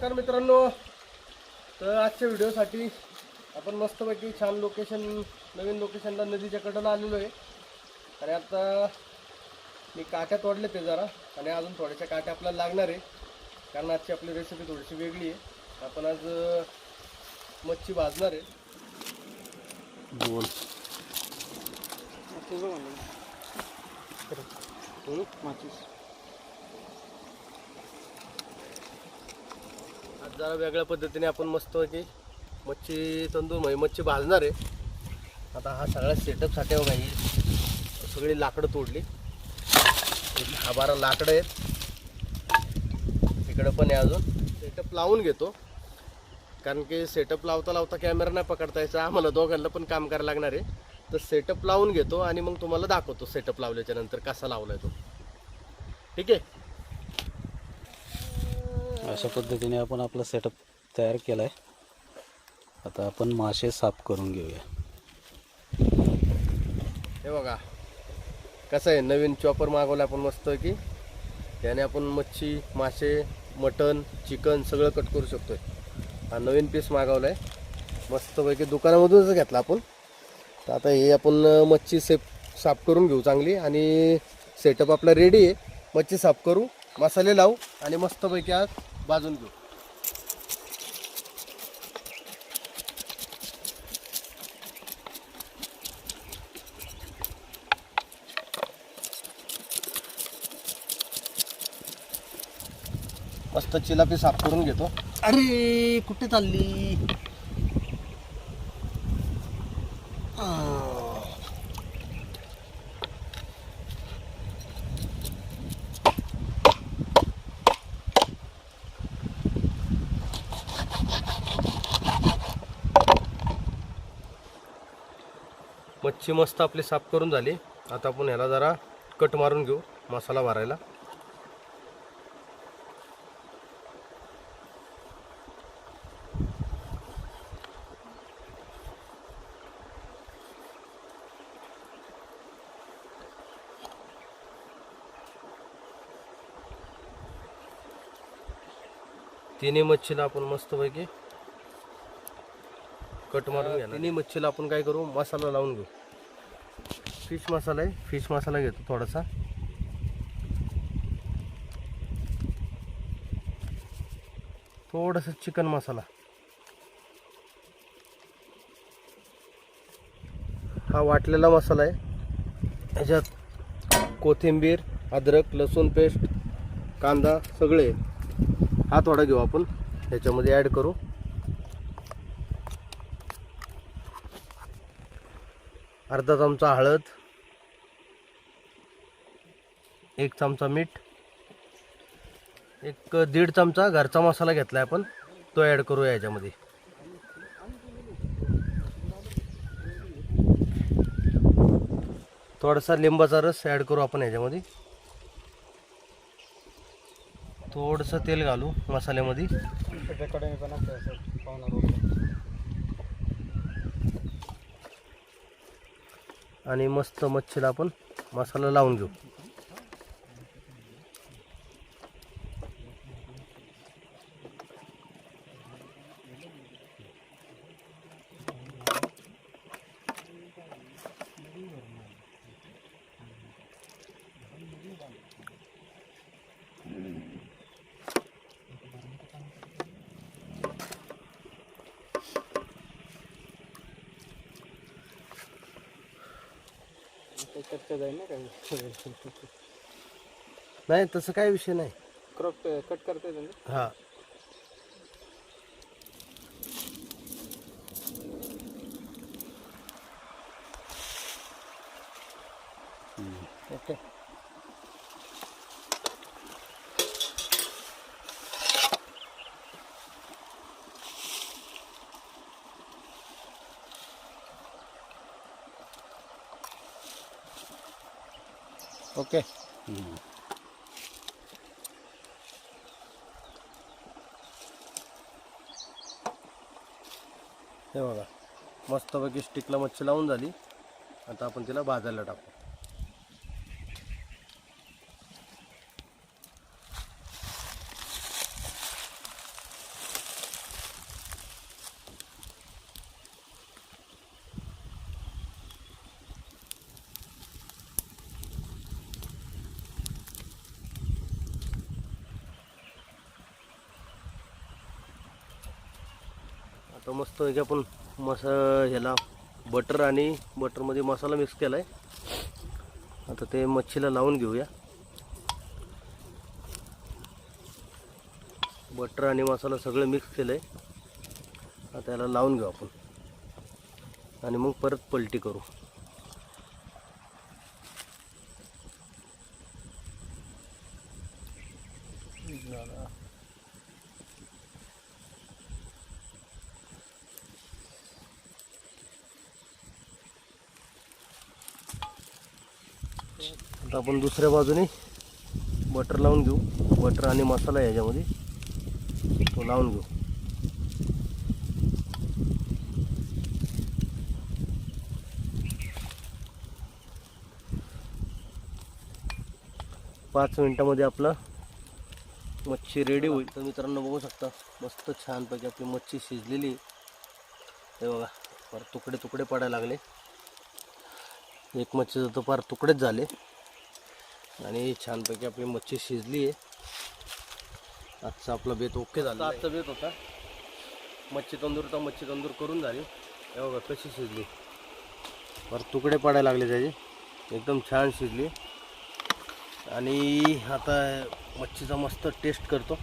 नमस्कार मित्रांनो. तर आजच्या व्हिडिओसाठी आपण मस्तपैकी छान नवीन लोकेशनला नदीच्या कडेला आलेलो आहे. आणि आता मी काट्या तोडले ते जरा, आणि अजून थोड्याशा काट्या आपल्याला लागणार आहे, कारण आजची आपली रेसिपी थोडीशी वेगळी आहे. आपण आज मच्छी भाजणार आहे. बोल आज जरा वेगळ्या पद्धतीने आपण मस्तपैकी मच्छी तंदूर मच्छी भाजणार आहे. आता हा सगळा सेटअपसाठी बघा, ही सगळी लाकडं तोडली. 10-12 लाकडं आहेत. इकडं पण आहे. अजून सेटअप लावून घेतो, कारण की सेटअप लावता लावता कॅमेरा नाही पकडता यायचा. आम्हाला दोघांना पण काम करायला लागणार आहे. तर सेटअप लावून घेतो आणि मग तुम्हाला दाखवतो सेटअप लावल्याच्या नंतर कसा लावलाय तो. ठीक आहे. अशा पद्धतीने आपण आपला सेटअप तयार केला आहे. आता आपण मासे साफ करून घेऊया. हे बघा कसं आहे, नवीन चॉपर मागवला आपण मस्त की. त्याने आपण मच्छी, मासे, मटन, चिकन सगळं कट करू शकतोय. हा नवीन पीस मागवला आहे मस्तपैकी, दुकानामधूनच घेतला आपण. तर आता हे आपण मच्छी साफ करून घेऊ चांगली, आणि सेटअप आपला रेडी आहे. मच्छी साफ करू, मसाले लावू आणि मस्तपैकी आज भाजून घेऊ. मस्त चिलापी साफ करून घेतो. अरे कुठे चालली? मच्छी मस्त आपली साफ करून झाली. आता आपण ह्याला जरा कट मारून घेऊ मसाला भरायला. तिन्ही मच्छीला आपण मस्तपैकी कट मारून घ्या. तिन्ही मच्छीला आपण काय करू, मसाला लावून घेऊ. फिश मसाला आहे, फिश मसाला घेतो थोडासा. थोडासा चिकन मसाला. हा वाटलेला मसाला आहे. ह्याच्यात कोथिंबीर, अद्रक, लसूण पेस्ट, कांदा सगळे. हा थोडा घेऊ आपण, ह्याच्यामध्ये ॲड करू. अर्धा चमचा हळद, 1 चमचा मीठ, 1-1.5 चमचा घरचा मसाला घेतला आपण, तो ॲड करूया याच्यामध्ये. थोडासा लिंबाचा रस ॲड करू आपण ह्याच्यामध्ये. थोडंसं तेल घालू मसाल्यामध्ये. आणि मस्त मच्छीला आपण मसाला लावून घेऊ. नाही तसं काही विषय नाही. क्रॉप कट करता येतं. हा ओके. ओके. हे बघा मस्तपैकी स्टिकला मच्छी लावून झाली. आता आपण तिला भाजायला टाकू. आता मस्त पैकी आपण ह्याला बटर आणि बटरमध्ये मसाला मिक्स केला आहे. आता ते मच्छीला लावून घेऊया. बटर आणि मसाला सगळं मिक्स केलं आहे. आता त्याला लावून घेऊ आपण आणि मग परत पलटी करू. आता आपण दुसऱ्या बाजूने बटर लावून घेऊ. बटर आणि मसाला याच्यामध्ये तो लावून घेऊ. पाच मिनिटामध्ये आपला मच्छी रेडी होईल. तर मित्रांनो बघू शकता मस्त छानपैकी आपली मच्छी शिजलेली. हे बघा फार तुकडे तुकडे पडायला लागले. एक मच्छीचं तर फार तुकडेच झाले आणि छानपैकी आपली मच्छी शिजली आहे. आजचा आपला बेत ओके झाला. आजचा बेत होता मच्छी तंदूर करून झाली. हे बघा कशी शिजली. फार तुकडे पडायला लागले त्याचे. एकदम छान शिजली. आणि आता मच्छीचा मस्त टेस्ट करतो.